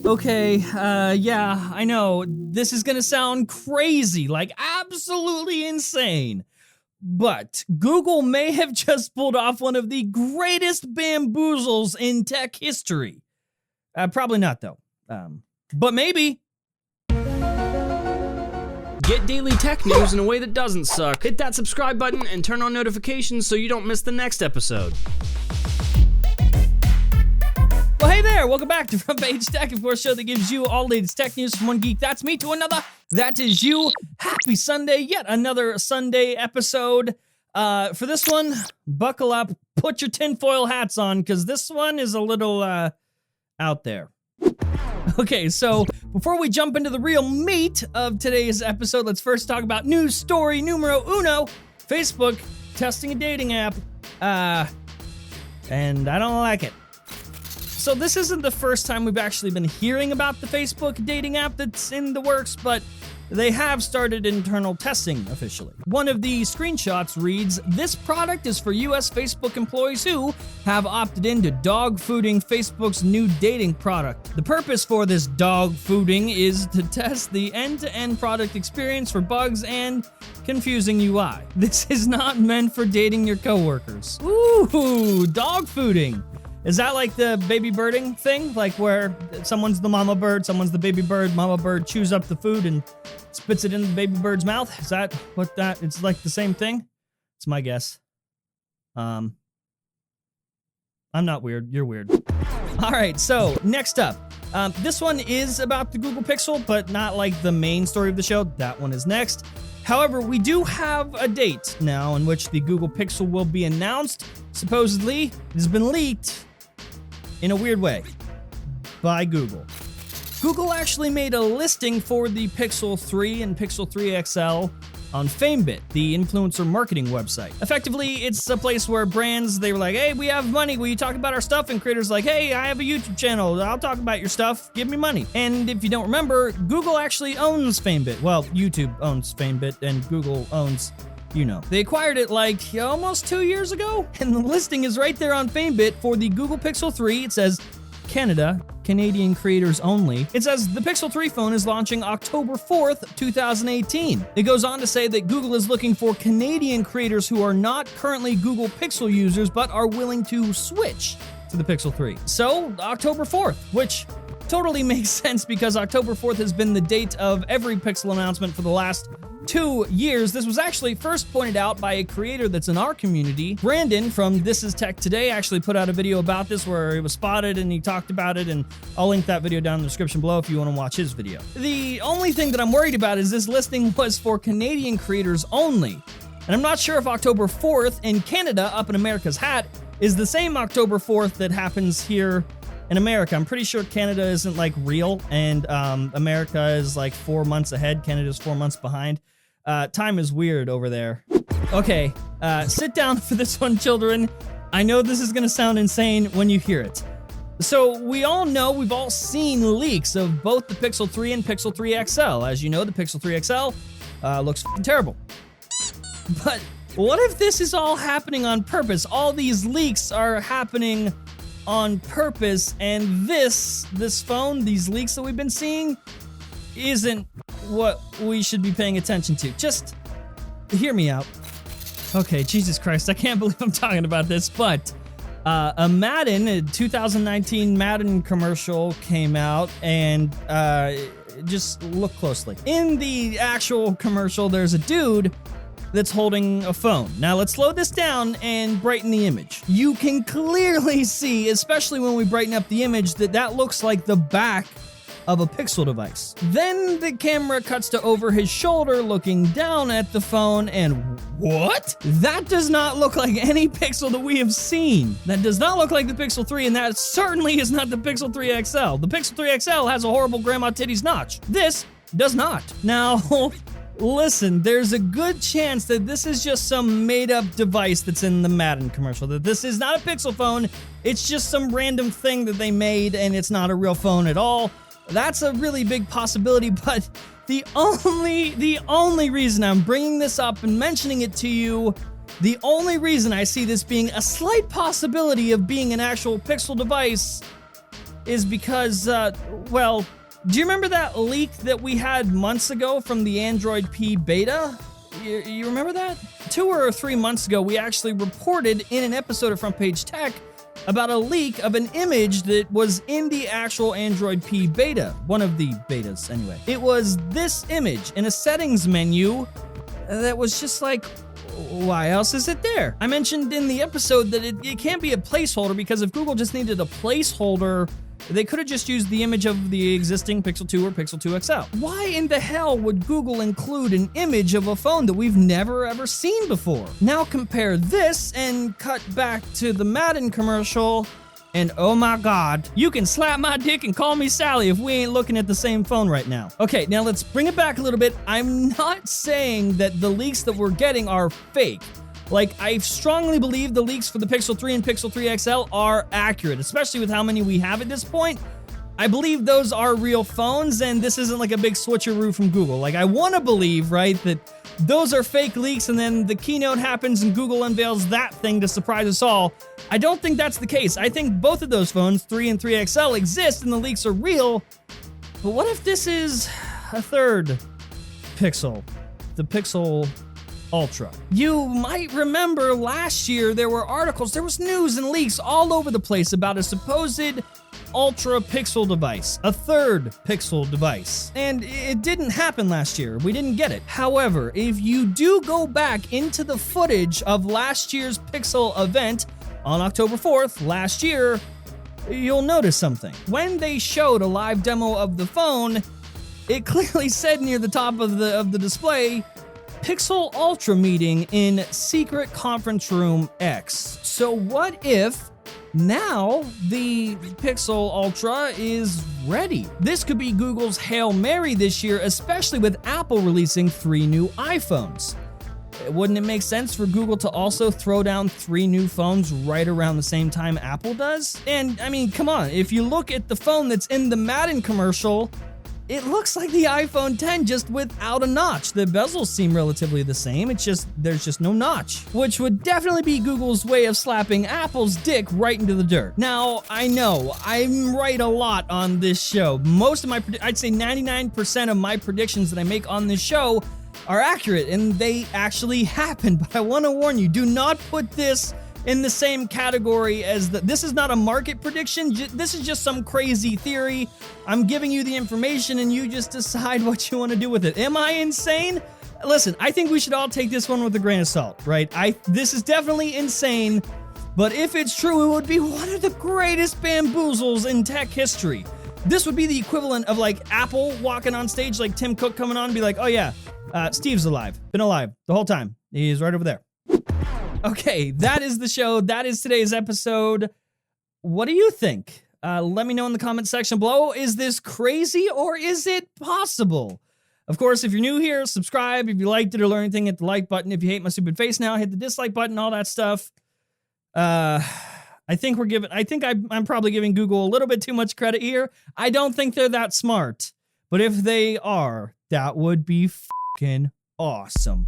Okay, yeah, I know, this is gonna sound crazy, like absolutely insane. But Google may have just pulled off one of the greatest bamboozles in tech history. Probably not, though. But maybe. Get daily tech news in a way that doesn't suck. Hit that subscribe button and turn on notifications so you don't miss the next episode. Well, hey there, welcome back to Front Page Tech, of course, show that gives you all the latest tech news from one geek, that's me, to another, that is you. Happy Sunday, yet another Sunday episode. For this one, buckle up, put your tinfoil hats on, because this one is a little, out there. Okay, so before we jump into the real meat of today's episode, let's first talk about news story numero uno, Facebook testing a dating app, and I don't like it. So this isn't the first time we've actually been hearing about the Facebook dating app that's in the works, but they have started internal testing officially. One of the screenshots reads, "This product is for US Facebook employees who have opted into dog fooding Facebook's new dating product. The purpose for this dog fooding is to test the end-to-end product experience for bugs and confusing UI. This is not meant for dating your coworkers." Ooh, dog fooding. Is that like the baby birding thing? Like where someone's the mama bird, someone's the baby bird, mama bird chews up the food and spits it into the baby bird's mouth? Is that what that, it's like the same thing? It's my guess. I'm not weird, you're weird. All right, so next up. This one is about the Google Pixel, but not like the main story of the show. That one is next. However, we do have a date now in which the Google Pixel will be announced. Supposedly, it has been leaked in a weird way by Google. Google actually made a listing for the Pixel 3 and Pixel 3 XL on FameBit, the influencer marketing website. Effectively, it's a place where brands, they were like, hey, we have money, will you talk about our stuff? And creators like, hey, I have a YouTube channel, I'll talk about your stuff, give me money. And if you don't remember, Google actually owns FameBit. Well, YouTube owns FameBit and Google owns, you know. They acquired it like almost 2 years ago. And the listing is right there on FameBit for the Google Pixel 3. It says, Canada, Canadian creators only. It says the Pixel 3 phone is launching October 4th, 2018. It goes on to say that Google is looking for Canadian creators who are not currently Google Pixel users but are willing to switch to the Pixel 3. So, October 4th, which totally makes sense because October 4th has been the date of every Pixel announcement for the last 2 years. This was actually first pointed out by a creator that's in our community. Brandon from This Is Tech Today actually put out a video about this where it was spotted and he talked about it, and I'll link that video down in the description below if you want to watch his video. The only thing that I'm worried about is this listing was for Canadian creators only. And I'm not sure if October 4th in Canada, up in America's hat, is the same October 4th that happens here in America. I'm pretty sure Canada isn't like real, and America is like 4 months ahead. Canada's 4 months behind. Time is weird over there. Okay, sit down for this one, children. I know this is gonna sound insane when you hear it. So we all know, we've all seen leaks of both the Pixel 3 and Pixel 3 XL. As you know, the Pixel 3 XL looks f***ing terrible. But what if this is all happening on purpose? All these leaks are happening on purpose, and this phone, these leaks that we've been seeing, isn't what we should be paying attention to. Just hear me out. Okay, Jesus Christ, I can't believe I'm talking about this, but a 2019 Madden commercial came out, and just look closely. In the actual commercial, there's a dude that's holding a phone. Now let's slow this down and brighten the image. You can clearly see, especially when we brighten up the image, that looks like the back of a Pixel device. Then the camera cuts to over his shoulder looking down at the phone, and what? That does not look like any Pixel that we have seen. That does not look like the Pixel 3, and that certainly is not the Pixel 3 XL. The Pixel 3 XL has a horrible grandma titties notch. This does not. Now, listen, there's a good chance that this is just some made-up device that's in the Madden commercial, that this is not a Pixel phone, it's just some random thing that they made, and it's not a real phone at all. That's a really big possibility, but the only reason I'm bringing this up and mentioning it to you, the only reason I see this being a slight possibility of being an actual Pixel device is because, well, do you remember that leak that we had months ago from the Android P beta? You remember that? 2 or 3 months ago, we actually reported in an episode of Front Page Tech about a leak of an image that was in the actual Android P beta, one of the betas anyway. It was this image in a settings menu that was just like, why else is it there? I mentioned in the episode that it can't be a placeholder, because if Google just needed a placeholder, they could have just used the image of the existing Pixel 2 or Pixel 2 XL. Why in the hell would Google include an image of a phone that we've never ever seen before? Now compare this and cut back to the Madden commercial, and oh my God, you can slap my dick and call me Sally if we ain't looking at the same phone right now. Okay, now let's bring it back a little bit. I'm not saying that the leaks that we're getting are fake. Like, I strongly believe the leaks for the Pixel 3 and Pixel 3 XL are accurate, especially with how many we have at this point. I believe those are real phones, and this isn't like a big switcheroo from Google. Like, I want to believe, right, that those are fake leaks, and then the keynote happens and Google unveils that thing to surprise us all. I don't think that's the case. I think both of those phones, 3 and 3 XL, exist and the leaks are real. But what if this is a third Pixel? The Pixel Ultra. You might remember last year there were articles, there was news and leaks all over the place about a supposed Ultra Pixel device, a third Pixel device. And it didn't happen last year. We didn't get it. However, if you do go back into the footage of last year's Pixel event on October 4th last year, you'll notice something. When they showed a live demo of the phone, it clearly said near the top of the display, Pixel Ultra meeting in secret conference room X. So what if now the Pixel Ultra is ready? This could be Google's Hail Mary this year, especially with Apple releasing 3 new iPhones. Wouldn't it make sense for Google to also throw down 3 new phones right around the same time Apple does? And I mean, come on, if you look at the phone that's in the Madden commercial, it looks like the iPhone 10 just without a notch. The bezels seem relatively the same, it's just, there's just no notch. Which would definitely be Google's way of slapping Apple's dick right into the dirt. Now, I know, I'm right a lot on this show. Most of my, I'd say 99% of my predictions that I make on this show are accurate, and they actually happen. But I want to warn you, do not put this in the same category as this is not a market prediction. This is just some crazy theory. I'm giving you the information and you just decide what you want to do with it. Am I insane? Listen, I think we should all take this one with a grain of salt, right? This is definitely insane, but if it's true, it would be one of the greatest bamboozles in tech history. This would be the equivalent of like Apple walking on stage, like Tim Cook coming on and be like, oh yeah, Steve's alive. Been alive the whole time. He's right over there. Okay, that is the show. That is today's episode. What do you think? Let me know in the comment section below. Is this crazy or is it possible? Of course, if you're new here, subscribe. If you liked it or learned anything, hit the like button. If you hate my stupid face now, hit the dislike button, all that stuff. I think I'm probably giving Google a little bit too much credit here. I don't think they're that smart. But if they are, that would be fucking awesome.